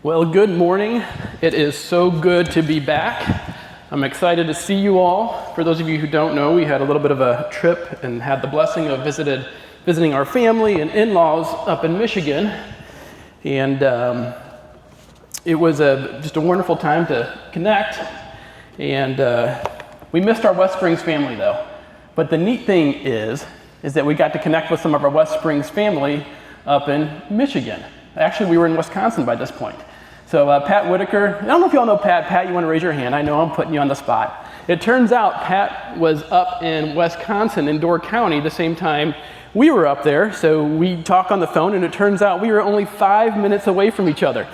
Well, good morning. It is so good to be back. I'm excited to see you all. For those of you who don't know, we had a little bit of a trip and had the blessing of visiting our family and in-laws up in Michigan. And it was just a wonderful time to connect. And we missed our West Springs family, though. But the neat thing is that we got to connect with some of our West Springs family up in Michigan. Actually, we were in Wisconsin by this point. So Pat Whitaker, I don't know if you all know Pat. Pat, you want to raise your hand? I know I'm putting you on the spot. It turns out Pat was up in Wisconsin in Door County the same time we were up there. So we talk on the phone, and it turns out we were only 5 minutes away from each other.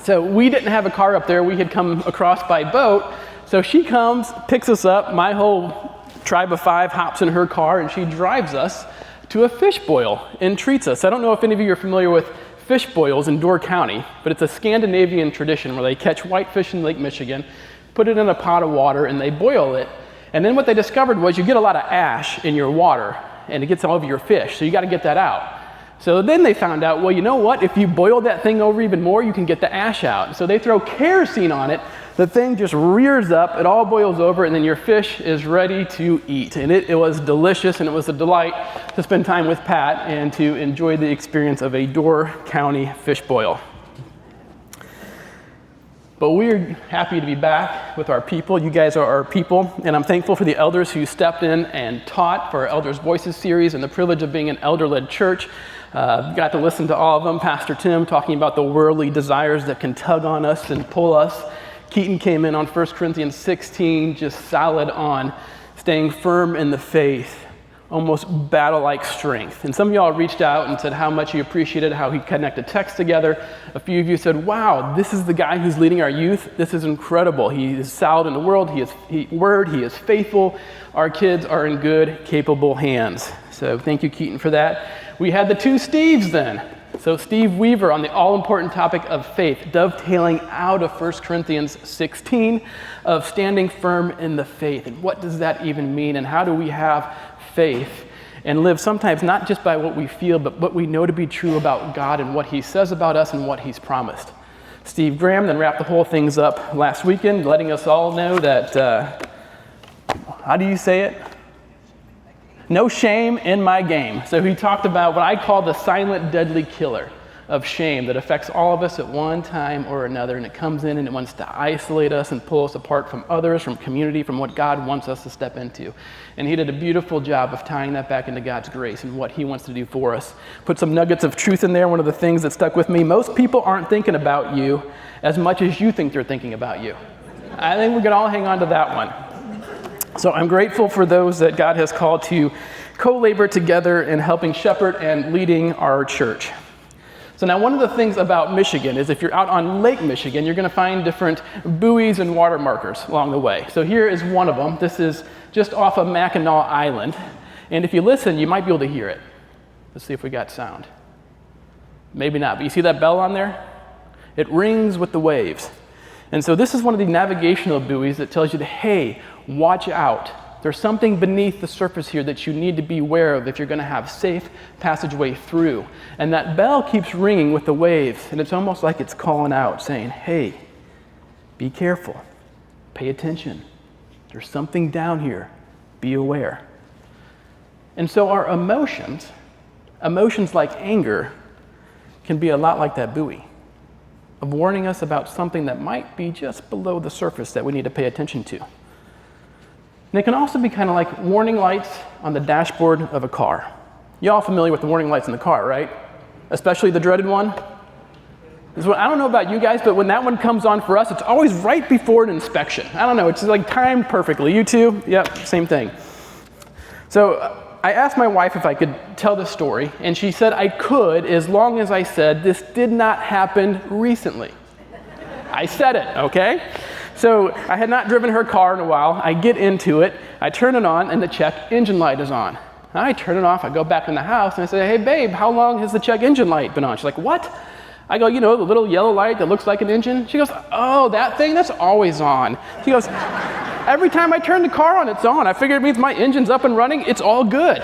So we didn't have a car up there. We had come across by boat. So she comes, picks us up. My whole tribe of 5 hops in her car, and she drives us to a fish boil and treats us. I don't know if any of you are familiar with fish boils in Door County, but it's a Scandinavian tradition where they catch whitefish in Lake Michigan, put it in a pot of water, and they boil it. And then what they discovered was you get a lot of ash in your water, and it gets all over your fish, so you got to get that out. So then they found out, well, you know what? If you boil that thing over even more, you can get the ash out. So they throw kerosene on it. The thing just rears up, it all boils over, and then your fish is ready to eat. And it was delicious, and it was a delight to spend time with Pat and to enjoy the experience of a Door County fish boil. But we're happy to be back with our people. You guys are our people, and I'm thankful for the elders who stepped in and taught for our Elders Voices series and the privilege of being an elder-led church. Got to listen to all of them. Pastor Tim talking about the worldly desires that can tug on us and pull us. Keaton came in on 1 Corinthians 16, just solid on staying firm in the faith, almost battle-like strength. And some of y'all reached out and said how much you appreciated how he connected text together. A few of you said, wow, this is the guy who's leading our youth. This is incredible. He is solid in the world. He is faithful. Our kids are in good, capable hands. So thank you, Keaton, for that. We had the 2 Steves then. So Steve Weaver on the all-important topic of faith, dovetailing out of 1 Corinthians 16 of standing firm in the faith. And what does that even mean? And how do we have faith and live sometimes not just by what we feel, but what we know to be true about God and what he says about us and what he's promised. Steve Graham then wrapped the whole things up last weekend, letting us all know that, how do you say it? No shame in my game. So he talked about what I call the silent, deadly killer of shame that affects all of us at one time or another, and it comes in and it wants to isolate us and pull us apart from others, from community, from what God wants us to step into. And he did a beautiful job of tying that back into God's grace and what he wants to do for us. Put some nuggets of truth in there. One of the things that stuck with me, most people aren't thinking about you as much as you think they're thinking about you. I think we can all hang on to that one. So I'm grateful for those that God has called to co-labor together in helping shepherd and leading our church. So now one of the things about Michigan is if you're out on Lake Michigan, you're going to find different buoys and water markers along the way. So here is one of them. This is just off of Mackinac Island. And if you listen, you might be able to hear it. Let's see if we got sound. Maybe not, but you see that bell on there? It rings with the waves. And so this is one of the navigational buoys that tells you, hey, watch out. There's something beneath the surface here that you need to be aware of if you're going to have safe passageway through. And that bell keeps ringing with the waves, and it's almost like it's calling out, saying, hey, be careful, pay attention. There's something down here, be aware. And so our emotions like anger, can be a lot like that buoy, of warning us about something that might be just below the surface that we need to pay attention to. And it can also be kind of like warning lights on the dashboard of a car. You all familiar with the warning lights in the car, right? Especially the dreaded one. I don't know about you guys, but when that one comes on for us, it's always right before an inspection. I don't know, it's like timed perfectly. You too? Yep, same thing. So I asked my wife if I could tell this story, and she said I could as long as I said this did not happen recently. I said it, okay? So I had not driven her car in a while. I get into it, I turn it on, and the check engine light is on. I turn it off, I go back in the house, and I say, hey babe, how long has the check engine light been on? She's like, what? I go, the little yellow light that looks like an engine? She goes, oh, that thing, that's always on. She goes, every time I turn the car on, it's on. I figure it means my engine's up and running, it's all good.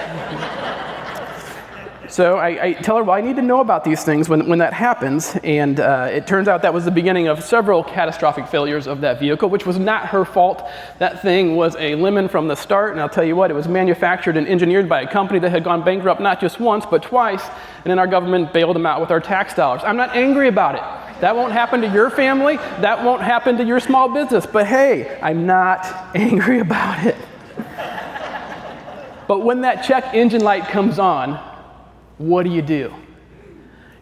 so I tell her, well, I need to know about these things when that happens. And it turns out that was the beginning of several catastrophic failures of that vehicle, which was not her fault. That thing was a lemon from the start. And I'll tell you what, it was manufactured and engineered by a company that had gone bankrupt not just once, but twice. And then our government bailed them out with our tax dollars. I'm not angry about it. That won't happen to your family. That won't happen to your small business. But hey, I'm not angry about it. But when that check engine light comes on, what do?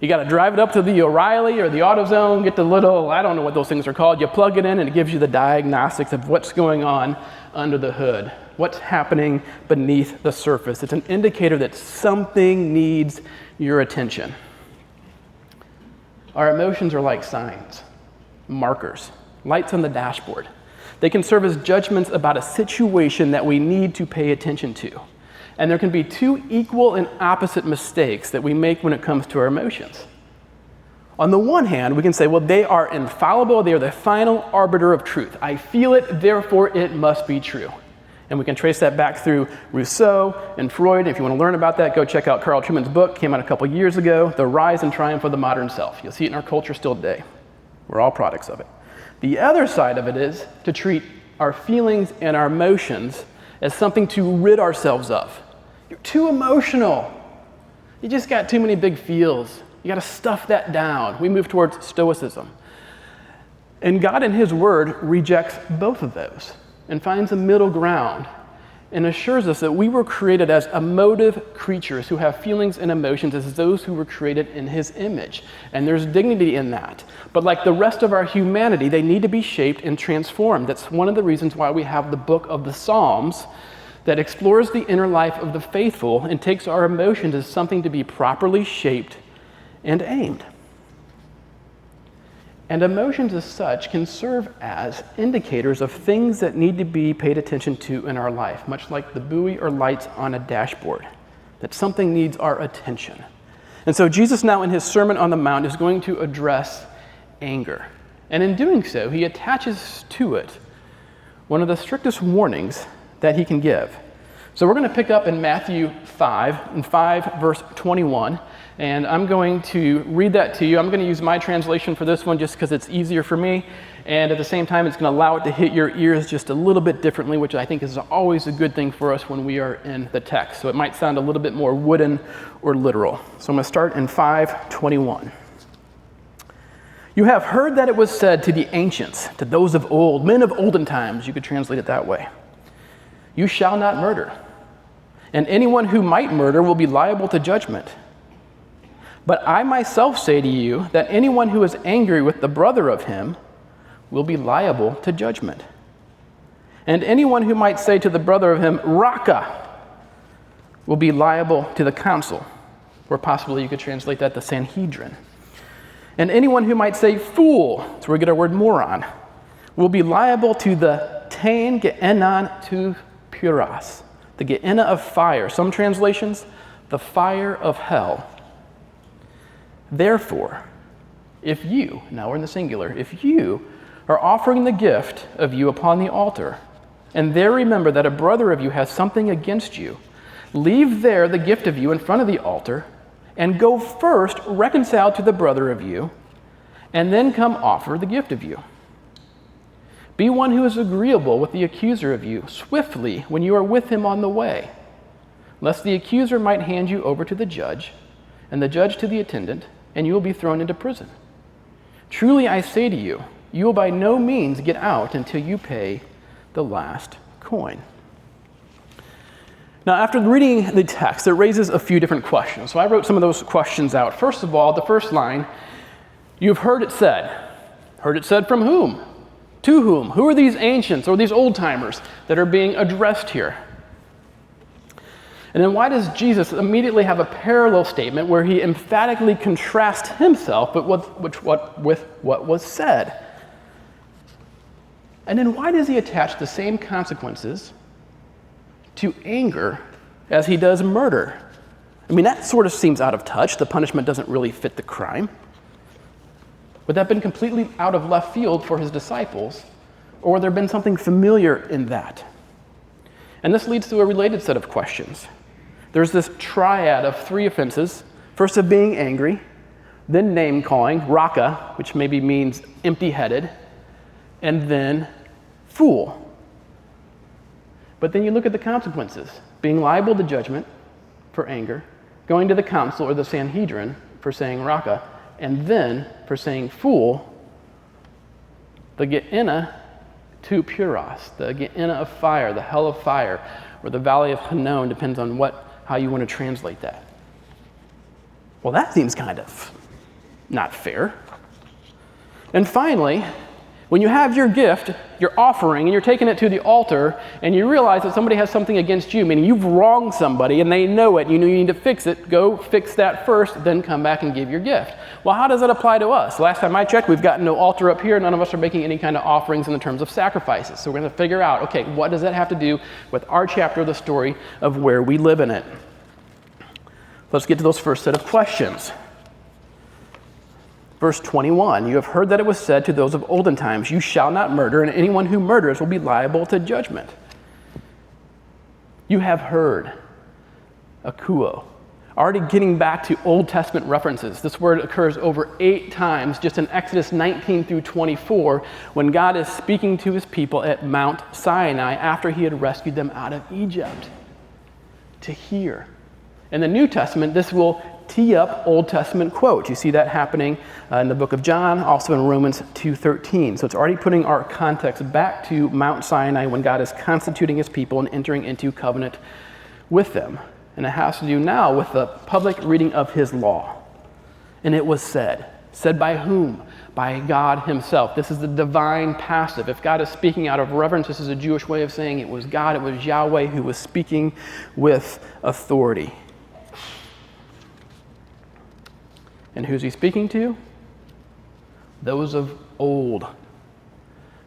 You got to drive it up to the O'Reilly or the AutoZone, get the little, I don't know what those things are called. You plug it in and it gives you the diagnostics of what's going on under the hood, what's happening beneath the surface. It's an indicator that something needs your attention. Our emotions are like signs, markers, lights on the dashboard. They can serve as judgments about a situation that we need to pay attention to. And there can be two equal and opposite mistakes that we make when it comes to our emotions. On the one hand, we can say, well, they are infallible. They are the final arbiter of truth. I feel it, therefore it must be true. And we can trace that back through Rousseau and Freud. If you want to learn about that, go check out Carl Trueman's book, came out a couple years ago, The Rise and Triumph of the Modern Self. You'll see it in our culture still today. We're all products of it. The other side of it is to treat our feelings and our emotions as something to rid ourselves of. You're too emotional. You just got too many big feels. You got to stuff that down. We move towards stoicism. And God in His Word rejects both of those and finds a middle ground and assures us that we were created as emotive creatures who have feelings and emotions as those who were created in His image. And there's dignity in that. But like the rest of our humanity, they need to be shaped and transformed. That's one of the reasons why we have the book of the Psalms that explores the inner life of the faithful and takes our emotions as something to be properly shaped and aimed. And emotions as such can serve as indicators of things that need to be paid attention to in our life, much like the buoy or lights on a dashboard, that something needs our attention. And so Jesus now in His Sermon on the Mount is going to address anger. And in doing so, He attaches to it one of the strictest warnings that He can give. So we're going to pick up in Matthew 5, verse 21, and I'm going to read that to you. I'm going to use my translation for this one just because it's easier for me, and at the same time, it's going to allow it to hit your ears just a little bit differently, which I think is always a good thing for us when we are in the text. So it might sound a little bit more wooden or literal. So I'm going to start in 5:21. You have heard that it was said to the ancients, to those of old, men of olden times, you could translate it that way, you shall not murder, and anyone who might murder will be liable to judgment. But I myself say to you that anyone who is angry with the brother of him will be liable to judgment. And anyone who might say to the brother of him, Raka, will be liable to the council, or possibly you could translate that the Sanhedrin. And anyone who might say, fool, that's where we get our word moron, will be liable to the Tain Ge'enan tu Puras, the Gehenna of fire. Some translations, the fire of hell. Therefore, if you, now we're in the singular, if you are offering the gift of you upon the altar, and there remember that a brother of you has something against you, leave there the gift of you in front of the altar, and go first reconcile to the brother of you, and then come offer the gift of you. Be one who is agreeable with the accuser of you swiftly when you are with him on the way, lest the accuser might hand you over to the judge, and the judge to the attendant, and you will be thrown into prison. Truly I say to you, you will by no means get out until you pay the last coin. Now, after reading the text, it raises a few different questions. So I wrote some of those questions out. First of all, the first line, you've heard it said. Heard it said from whom? To whom? Who are these ancients or these old-timers that are being addressed here? And then why does Jesus immediately have a parallel statement where he emphatically contrasts himself with what was said? And then why does he attach the same consequences to anger as he does murder? I mean, that sort of seems out of touch. The punishment doesn't really fit the crime. Would that have been completely out of left field for his disciples, or would there have been something familiar in that? And this leads to a related set of questions. there's this triad of 3 offenses. First of being angry, then name-calling, raka, which maybe means empty-headed, and then fool. But then you look at the consequences. Being liable to judgment for anger, going to the council or the Sanhedrin for saying raka, and then for saying fool, the Gehenna to Puros, the Gehenna of fire, the hell of fire, or the valley of Hinnom, depends on how you want to translate that. Well, that seems kind of not fair. And finally, when you have your gift, your offering, and you're taking it to the altar, and you realize that somebody has something against you, meaning you've wronged somebody and they know it, you know you need to fix it, go fix that first, then come back and give your gift. Well, how does that apply to us? Last time I checked, we've got no altar up here. None of us are making any kind of offerings in the terms of sacrifices. So we're going to figure out, okay, what does that have to do with our chapter of the story of where we live in it? Let's get to those first set of questions. Verse 21, you have heard that it was said to those of olden times, you shall not murder, and anyone who murders will be liable to judgment. You have heard, akuo. Already getting back to Old Testament references. This word occurs over 8 times just in Exodus 19 through 24 when God is speaking to his people at Mount Sinai after he had rescued them out of Egypt. To hear. In the New Testament, this will tee up Old Testament quotes. You see that happening in the book of John, also in Romans 2:13. So it's already putting our context back to Mount Sinai when God is constituting his people and entering into covenant with them. And it has to do now with the public reading of his law. And it was said. Said by whom? By God himself. This is the divine passive. If God is speaking out of reverence, this is a Jewish way of saying it was God, it was Yahweh who was speaking with authority. And who's he speaking to? Those of old.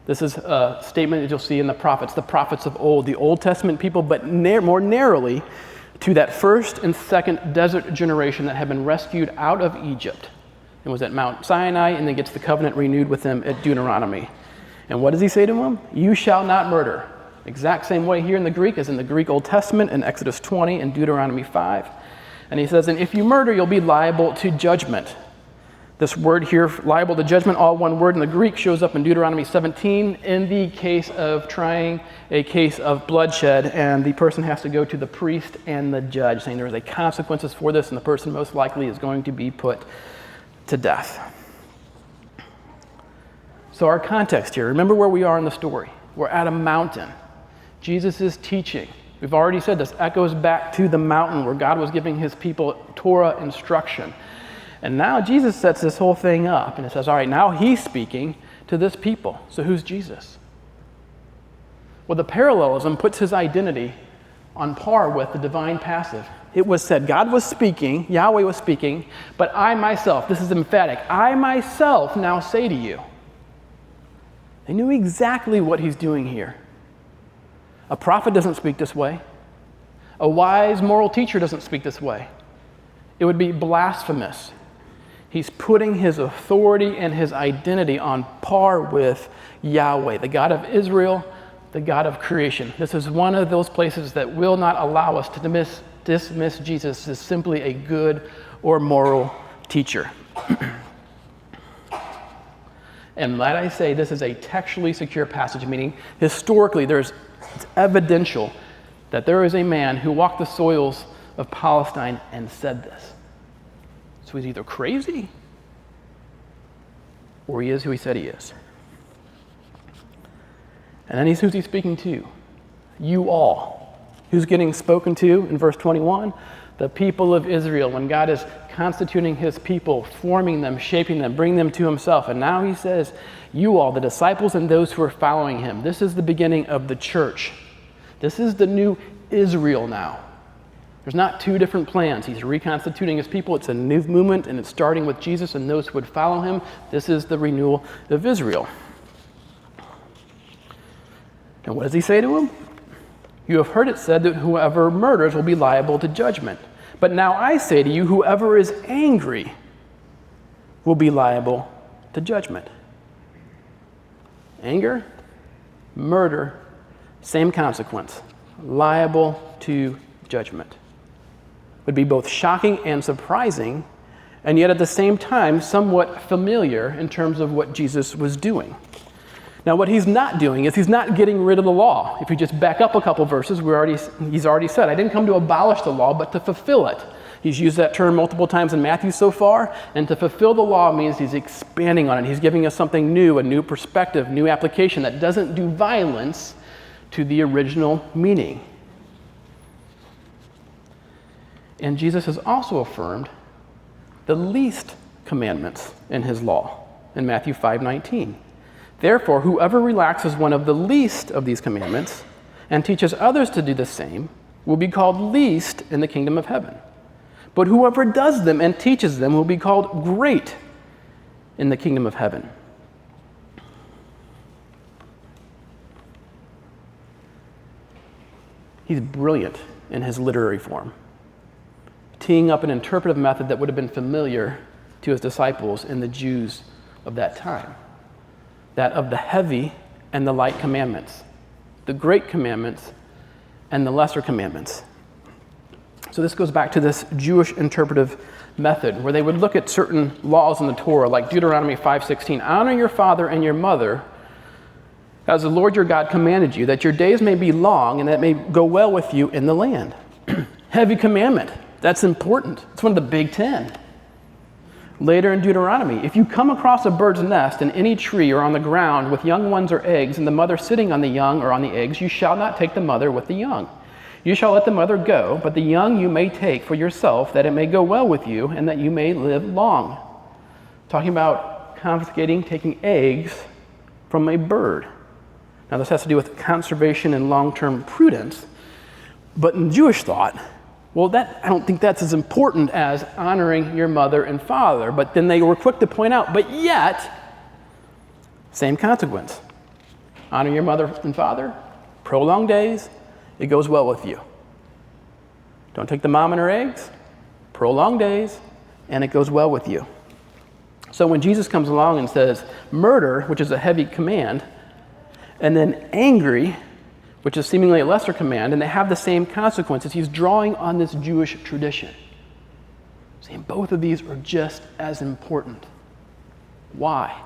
This is a statement that you'll see in the prophets of old, the Old Testament people, but more narrowly to that first and second desert generation that had been rescued out of Egypt and was at Mount Sinai and then gets the covenant renewed with them at Deuteronomy. And what does he say to them? You shall not murder. Exact same way here in the Greek as in the Greek Old Testament in Exodus 20 and Deuteronomy 5. And he says, and if you murder, you'll be liable to judgment. This word here, liable to judgment, all one word in the Greek, shows up in Deuteronomy 17 in the case of trying a case of bloodshed, and the person has to go to the priest and the judge, saying there is a consequences for this, and the person most likely is going to be put to death. So our context here, remember where we are in the story. We're at a mountain. Jesus is teaching. We've already said this echoes back to the mountain where God was giving his people Torah instruction. And now Jesus sets this whole thing up and it says, all right, now he's speaking to this people. So who's Jesus? Well, the parallelism puts his identity on par with the divine passive. It was said, God was speaking, Yahweh was speaking, but I myself, this is emphatic, I myself now say to you. They knew exactly what he's doing here. A prophet doesn't speak this way. A wise moral teacher doesn't speak this way. It would be blasphemous. He's putting his authority and his identity on par with Yahweh, the God of Israel, the God of creation. This is one of those places that will not allow us to dismiss Jesus as simply a good or moral teacher. And might I say, this is a textually secure passage, meaning historically it's evidential that there is a man who walked the soils of Palestine and said this. So he's either crazy or he is who he said he is. And then who's he speaking to? You all. Who's getting spoken to in verse 21? The people of Israel, when God is constituting his people, forming them, shaping them, bringing them to himself. And now he says, you all, the disciples and those who are following him. This is the beginning of the church. This is the new Israel now. There's not 2 different plans. He's reconstituting his people. It's a new movement, and it's starting with Jesus and those who would follow him. This is the renewal of Israel. And what does he say to him? You have heard it said that whoever murders will be liable to judgment. But now I say to you, whoever is angry will be liable to judgment. Anger, murder, same consequence. Liable to judgment. would be both shocking and surprising, and yet at the same time somewhat familiar in terms of what Jesus was doing. Now, what he's not doing is he's not getting rid of the law. If you just back up a couple verses, he's already said, I didn't come to abolish the law, but to fulfill it. He's used that term multiple times in Matthew so far, and to fulfill the law means he's expanding on it. He's giving us something new, a new perspective, new application that doesn't do violence to the original meaning. And Jesus has also affirmed the least commandments in his law in Matthew 5:19. Therefore, whoever relaxes one of the least of these commandments and teaches others to do the same will be called least in the kingdom of heaven. But whoever does them and teaches them will be called great in the kingdom of heaven. He's brilliant in his literary form, teeing up an interpretive method that would have been familiar to his disciples and the Jews of that time, that of the heavy and the light commandments, the great commandments and the lesser commandments. So this goes back to this Jewish interpretive method where they would look at certain laws in the Torah, like Deuteronomy 5:16, honor your father and your mother as the Lord your God commanded you, that your days may be long and that it may go well with you in the land. Heavy commandment. That's important. It's one of the big 10. Later in Deuteronomy, if you come across a bird's nest in any tree or on the ground with young ones or eggs, and the mother sitting on the young or on the eggs, you shall not take the mother with the young. You shall let the mother go, but the young you may take for yourself, that it may go well with you, and that you may live long. Talking about confiscating, taking eggs from a bird. Now this has to do with conservation and long-term prudence, but in Jewish thought, well, I don't think that's as important as honoring your mother and father. But then they were quick to point out, but yet, same consequence. Honor your mother and father, prolonged days, it goes well with you. Don't take the mom and her eggs, prolonged days, and it goes well with you. So when Jesus comes along and says murder, which is a heavy command, and then angry, which is seemingly a lesser command, and they have the same consequences. He's drawing on this Jewish tradition, saying both of these are just as important. Why?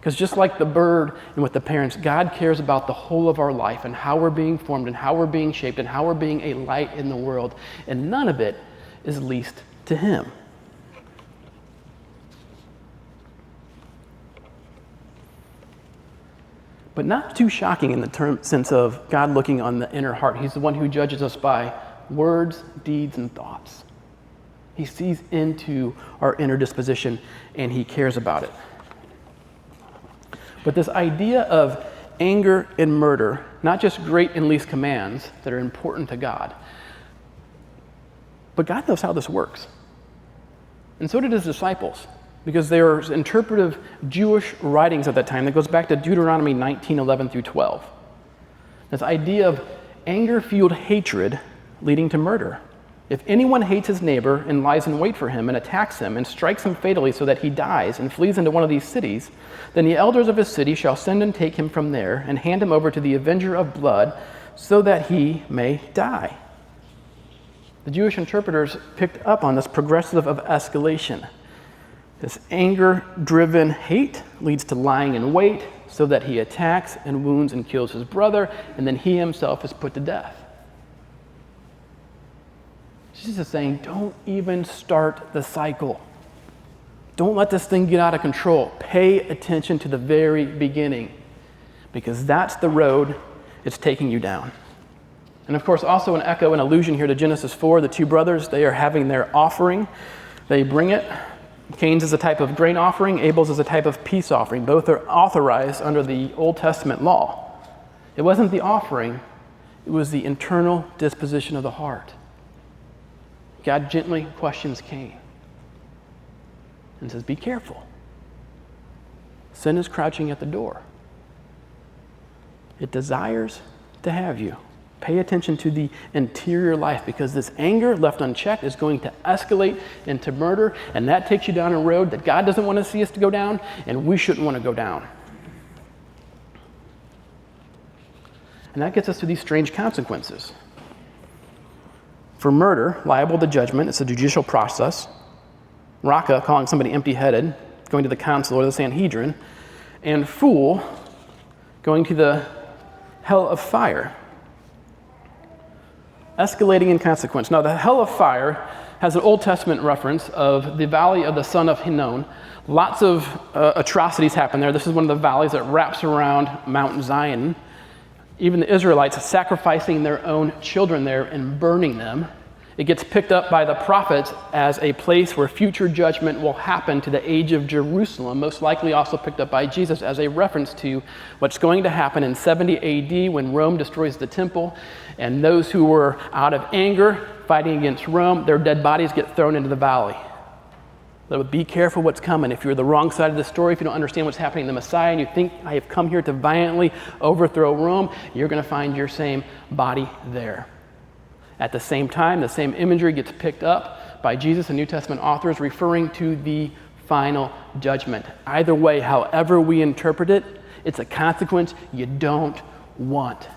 Because just like the bird and with the parents, God cares about the whole of our life and how we're being formed and how we're being shaped and how we're being a light in the world, and none of it is least to him. But not too shocking in the sense of God looking on the inner heart. He's the one who judges us by words, deeds, and thoughts. He sees into our inner disposition and he cares about it. But this idea of anger and murder, not just great and least commands that are important to God, but God knows how this works. And so did his disciples. Because there's interpretive Jewish writings at that time that goes back to Deuteronomy 19:11 through 12. This idea of anger-fueled hatred leading to murder. If anyone hates his neighbor and lies in wait for him and attacks him and strikes him fatally so that he dies and flees into one of these cities, then the elders of his city shall send and take him from there and hand him over to the avenger of blood so that he may die. The Jewish interpreters picked up on this progressive of escalation. This anger-driven hate leads to lying in wait so that he attacks and wounds and kills his brother, and then he himself is put to death. Jesus is saying, don't even start the cycle. Don't let this thing get out of control. Pay attention to the very beginning, because that's the road it's taking you down. And of course, also an echo, an allusion here to Genesis 4, the two brothers, they are having their offering. They bring it. Cain's is a type of grain offering, Abel's is a type of peace offering. Both are authorized under the Old Testament law. It wasn't the offering, it was the internal disposition of the heart. God gently questions Cain and says, be careful. Sin is crouching at the door. It desires to have you. Pay attention to the interior life, because this anger left unchecked is going to escalate into murder, and that takes you down a road that God doesn't want to see us to go down, and we shouldn't want to go down. And that gets us to these strange consequences. For murder, liable to judgment, it's a judicial process. Raka, calling somebody empty-headed, going to the council or the Sanhedrin. And fool, going to the hell of fire. Escalating in consequence. Now, the hell of fire has an Old Testament reference of the valley of the son of Hinnom. Lots of atrocities happen there. This is one of the valleys that wraps around Mount Zion. Even the Israelites sacrificing their own children there and burning them. It gets picked up by the prophets as a place where future judgment will happen to the age of Jerusalem, most likely also picked up by Jesus as a reference to what's going to happen in 70 AD when Rome destroys the temple, and those who were out of anger fighting against Rome, their dead bodies get thrown into the valley. So be careful what's coming. If you're the wrong side of the story, if you don't understand what's happening to the Messiah, and you think, I have come here to violently overthrow Rome, you're going to find your same body there. At the same time, the same imagery gets picked up by Jesus and New Testament authors referring to the final judgment. Either way, however we interpret it, it's a consequence you don't want.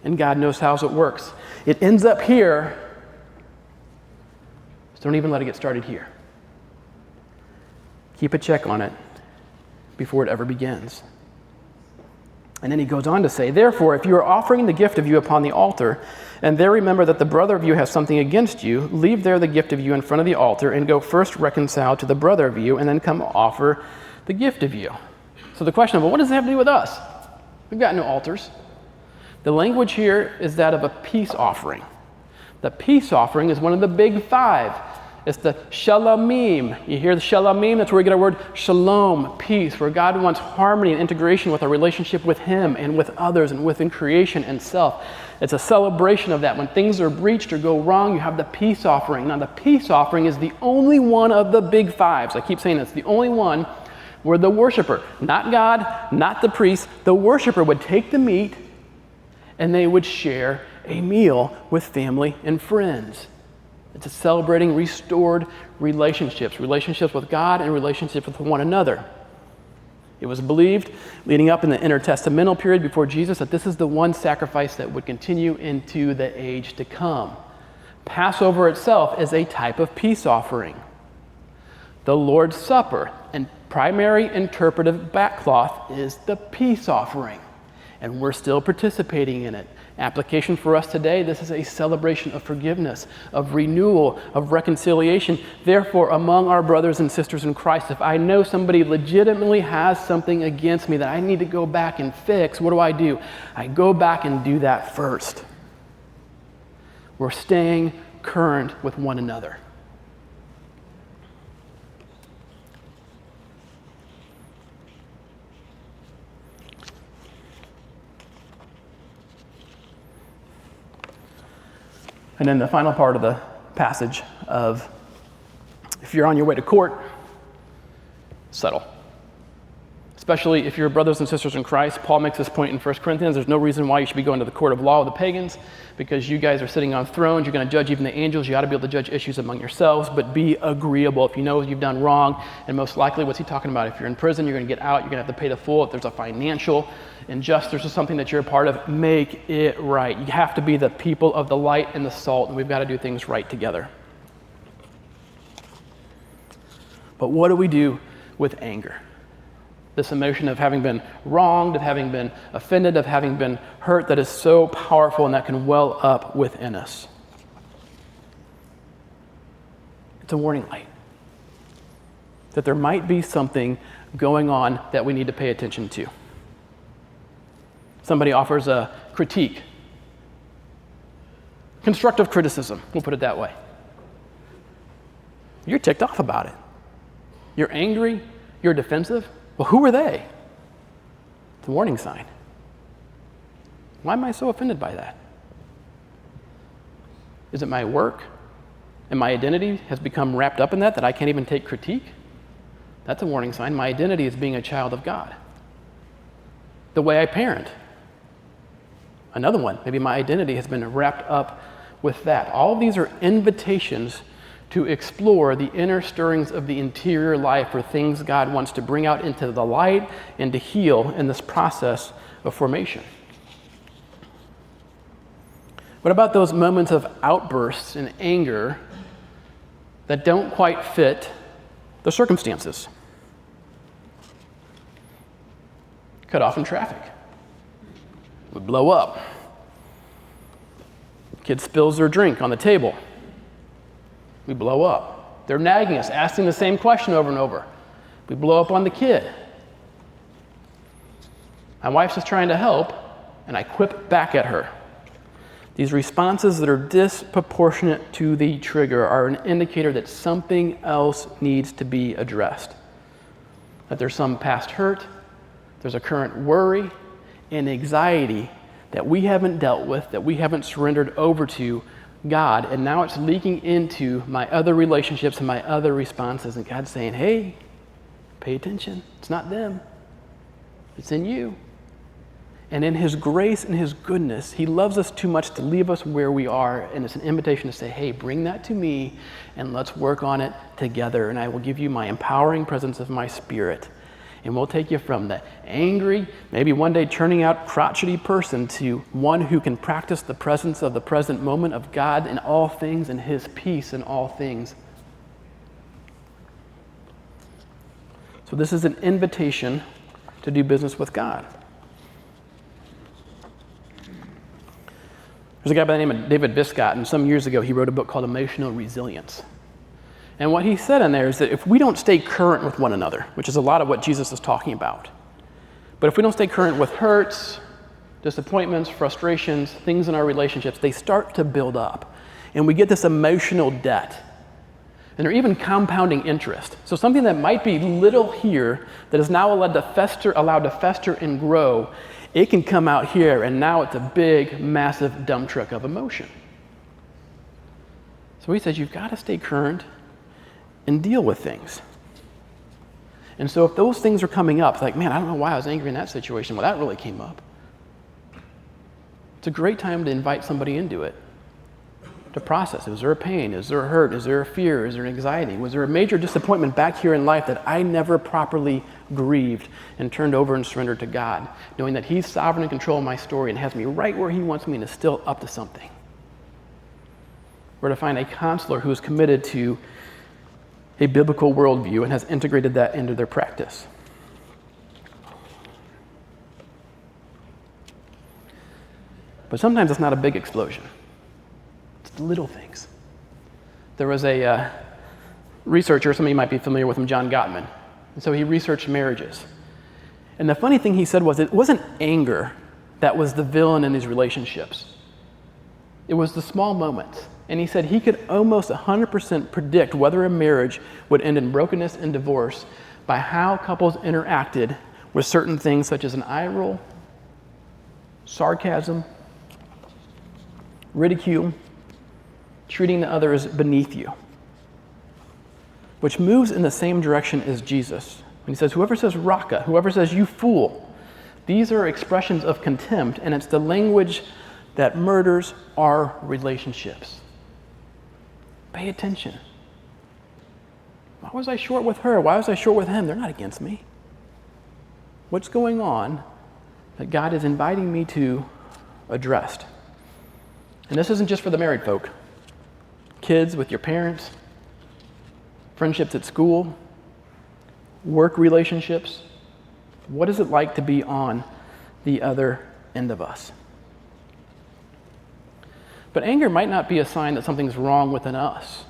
And God knows how it works. It ends up here, so don't even let it get started here. Keep a check on it before it ever begins. And then he goes on to say, therefore, if you are offering the gift of you upon the altar, and there remember that the brother of you has something against you, leave there the gift of you in front of the altar, and go first reconcile to the brother of you, and then come offer the gift of you. So the question of, well, what does it have to do with us? We've got no altars. The language here is that of a peace offering. The peace offering is one of the big five. It's the shalamim. You hear the shalamim? That's where we get our word shalom, peace, where God wants harmony and integration with our relationship with Him and with others and within creation and self. It's a celebration of that. When things are breached or go wrong, you have the peace offering. Now, the peace offering is the only one of the big fives. I keep saying it's the only one where the worshiper, not God, not the priest, the worshiper would take the meat and they would share a meal with family and friends. It's a celebrating restored relationships with God and relationships with one another. It was believed, leading up in the intertestamental period before Jesus, that this is the one sacrifice that would continue into the age to come. Passover itself is a type of peace offering. The Lord's Supper and primary interpretive backcloth is the peace offering, and we're still participating in it. Application for us today, this is a celebration of forgiveness, of renewal, of reconciliation. Therefore, among our brothers and sisters in Christ, if I know somebody legitimately has something against me that I need to go back and fix, what do? I go back and do that first. We're staying current with one another. And then the final part of the passage of, if you're on your way to court, settle. Especially if you're brothers and sisters in Christ. Paul makes this point in 1 Corinthians. There's no reason why you should be going to the court of law of the pagans, because you guys are sitting on thrones. You're going to judge even the angels. You ought to be able to judge issues among yourselves, but be agreeable. If you know you've done wrong, and most likely, what's he talking about? If you're in prison, you're going to get out. You're going to have to pay the full. If there's a financial injustice or something that you're a part of, make it right. You have to be the people of the light and the salt, and we've got to do things right together. But what do we do with anger? This emotion of having been wronged, of having been offended, of having been hurt, that is so powerful and that can well up within us. It's a warning light that there might be something going on that we need to pay attention to. Somebody offers a critique. Constructive criticism, we'll put it that way. You're ticked off about it. You're angry, you're defensive. Well, who are they? It's a warning sign. Why am I so offended by that? Is it my work and my identity has become wrapped up in that I can't even take critique? That's a warning sign. My identity is being a child of God. The way I parent. Another one, maybe my identity has been wrapped up with that. All of these are invitations to explore the inner stirrings of the interior life, or things God wants to bring out into the light and to heal in this process of formation. What about those moments of outbursts and anger that don't quite fit the circumstances? Cut off in traffic. We blow up. Kid spills their drink on the table. We blow up. They're nagging us, asking the same question over and over. We blow up on the kid. My wife's just trying to help, and I quip back at her. These responses that are disproportionate to the trigger are an indicator that something else needs to be addressed. That there's some past hurt, there's a current worry and anxiety that we haven't dealt with, that we haven't surrendered over to God, and now it's leaking into my other relationships and my other responses, and God's saying, hey, pay attention. It's not them. It's in you. And in his grace and his goodness, he loves us too much to leave us where we are, and it's an invitation to say, hey, bring that to me, and let's work on it together, and I will give you my empowering presence of my Spirit. And we'll take you from the angry, maybe one day turning out crotchety person to one who can practice the presence of the present moment of God in all things and his peace in all things. So this is an invitation to do business with God. There's a guy by the name of David Biscott, and some years ago he wrote a book called Emotional Resilience. And what he said in there is that if we don't stay current with one another, which is a lot of what Jesus is talking about, but if we don't stay current with hurts, disappointments, frustrations, things in our relationships, they start to build up. And we get this emotional debt. And they're even compounding interest. So something that might be little here that is now allowed to fester and grow, it can come out here, and now it's a big, massive dump truck of emotion. So he says you've got to stay current and deal with things. And so if those things are coming up, like, man, I don't know why I was angry in that situation. Well, that really came up. It's a great time to invite somebody into it, to process. Is there a pain? Is there a hurt? Is there a fear? Is there an anxiety? Was there a major disappointment back here in life that I never properly grieved and turned over and surrendered to God, knowing that he's sovereign and control of my story and has me right where he wants me and is still up to something? We're to find a counselor who is committed to a biblical worldview and has integrated that into their practice. But sometimes it's not a big explosion. It's the little things. There was a researcher, some of you might be familiar with him, John Gottman. And so he researched marriages. And the funny thing he said was it wasn't anger that was the villain in these relationships. It was the small moments. And he said he could almost 100% predict whether a marriage would end in brokenness and divorce by how couples interacted with certain things such as an eye roll, sarcasm, ridicule, treating the other as beneath you, which moves in the same direction as Jesus. When he says, whoever says raka, whoever says you fool, these are expressions of contempt, and it's the language that murders our relationships. Pay attention. Why was I short with her? Why was I short with him? They're not against me. What's going on that God is inviting me to address? And this isn't just for the married folk. Kids with your parents, friendships at school, work relationships. What is it like to be on the other end of us? But anger might not be a sign that something's wrong within us.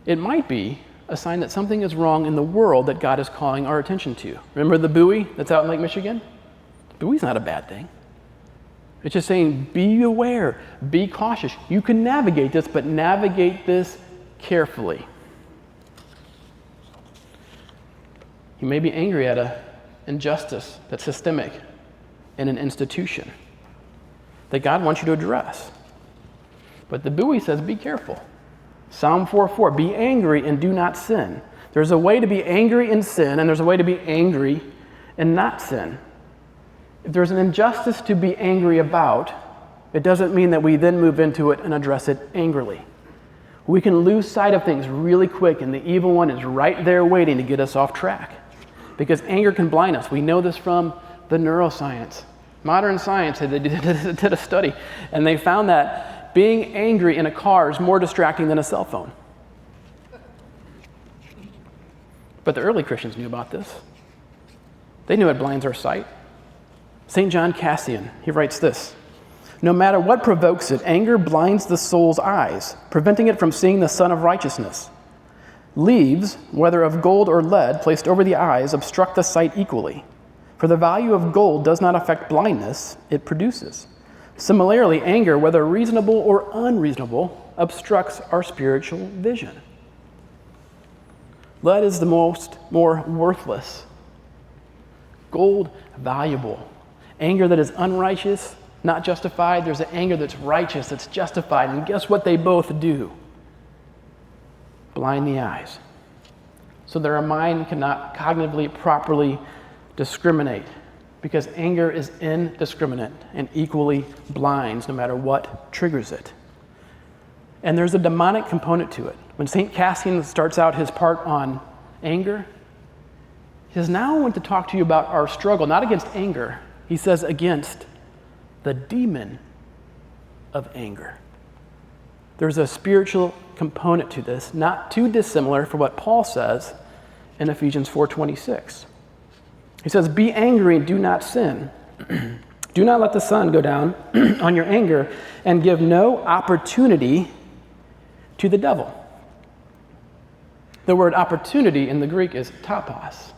It might be a sign that something is wrong in the world that God is calling our attention to. Remember the buoy that's out in Lake Michigan? The buoy's not a bad thing. It's just saying, be aware, be cautious. You can navigate this, but navigate this carefully. You may be angry at an injustice that's systemic in an institution that God wants you to address. But the buoy says, be careful. Psalm 4:4, be angry and do not sin. There's a way to be angry and sin, and there's a way to be angry and not sin. If there's an injustice to be angry about, it doesn't mean that we then move into it and address it angrily. We can lose sight of things really quick, and the evil one is right there waiting to get us off track. Because anger can blind us. We know this from the neuroscience. Modern science, they did a study, and they found that being angry in a car is more distracting than a cell phone. But the early Christians knew about this. They knew it blinds our sight. St. John Cassian, he writes this: "No matter what provokes it, anger blinds the soul's eyes, preventing it from seeing the sun of righteousness. Leaves, whether of gold or lead, placed over the eyes, obstruct the sight equally. For the value of gold does not affect blindness it produces. Similarly, anger, whether reasonable or unreasonable, obstructs our spiritual vision." Lead is the more worthless. Gold, valuable. Anger that is unrighteous, not justified. There's an anger that's righteous, that's justified. And guess what they both do? Blind the eyes. So that our mind cannot cognitively properly discriminate, because anger is indiscriminate and equally blinds no matter what triggers it. And there's a demonic component to it. When St. Cassian starts out his part on anger, he says, now I want to talk to you about our struggle, not against anger. He says against the demon of anger. There's a spiritual component to this, not too dissimilar from what Paul says in Ephesians 4:26. He says, "Be angry and do not sin. Do not let the sun go down on your anger, and give no opportunity to the devil." The word opportunity in the Greek is topos,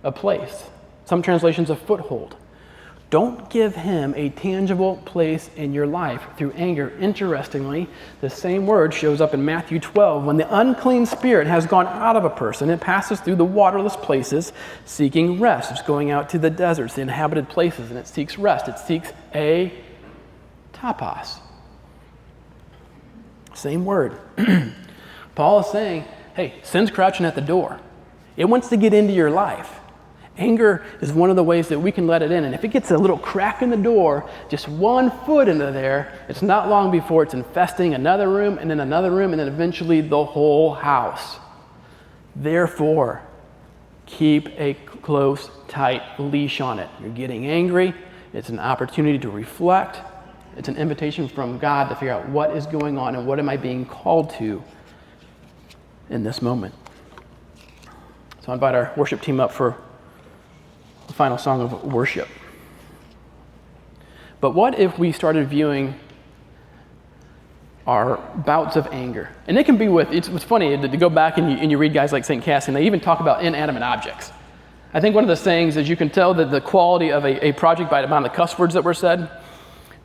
a place. Some translations, a foothold. Don't give him a tangible place in your life through anger. Interestingly, the same word shows up in Matthew 12. When the unclean spirit has gone out of a person, it passes through the waterless places seeking rest. It's going out to the deserts, the inhabited places, and it seeks rest. It seeks a topos. Same word. Paul is saying, hey, sin's crouching at the door. It wants to get into your life. Anger is one of the ways that we can let it in. And if it gets a little crack in the door, just 1 foot into there, it's not long before it's infesting another room and then another room and then eventually the whole house. Therefore, keep a close, tight leash on it. You're getting angry. It's an opportunity to reflect. It's an invitation from God to figure out what is going on and what am I being called to in this moment. So I invite our worship team up for the final song of worship. But what if we started viewing our bouts of anger? And it can be with, it's funny to go back and you read guys like St. Cassian, they even talk about inanimate objects. I think one of the sayings is you can tell that the quality of a project by the amount of the cuss words that were said.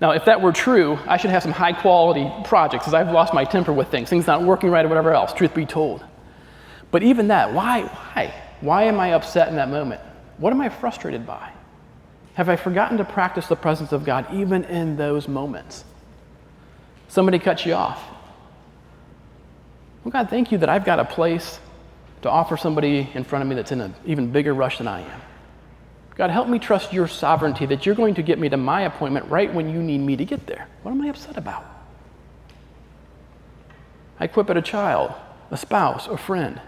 Now, if that were true, I should have some high quality projects because I've lost my temper with things not working right or whatever else, truth be told. But even that, why? Why am I upset in that moment? What am I frustrated by? Have I forgotten to practice the presence of God even in those moments? Somebody cuts you off. Well, God, thank you that I've got a place to offer somebody in front of me that's in an even bigger rush than I am. God, help me trust your sovereignty that you're going to get me to my appointment right when you need me to get there. What am I upset about? I quip at a child, a spouse, a friend.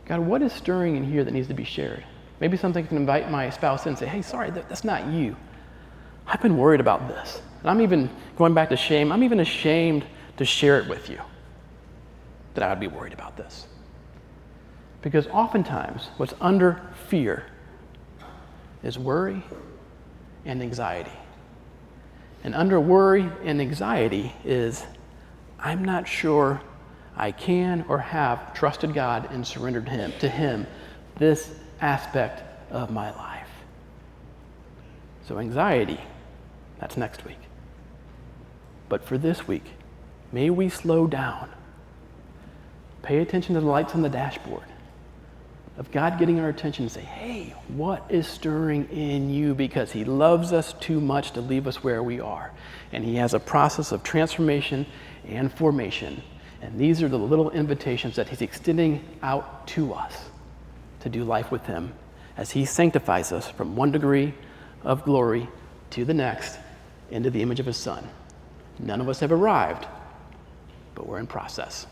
God, what is stirring in here that needs to be shared? Maybe something I can invite my spouse in and say, hey, sorry, that's not you. I've been worried about this. And I'm even going back to shame. I'm even ashamed to share it with you that I would be worried about this. Because oftentimes what's under fear is worry and anxiety. And under worry and anxiety is, I'm not sure I can or have trusted God and surrendered to Him this aspect of my life. So anxiety, that's next week. But for this week, may we slow down, pay attention to the lights on the dashboard, of God getting our attention and say, hey, what is stirring in you? Because He loves us too much to leave us where we are. And He has a process of transformation and formation. And these are the little invitations that He's extending out to us to do life with Him as He sanctifies us from one degree of glory to the next into the image of His Son. None of us have arrived, but we're in process.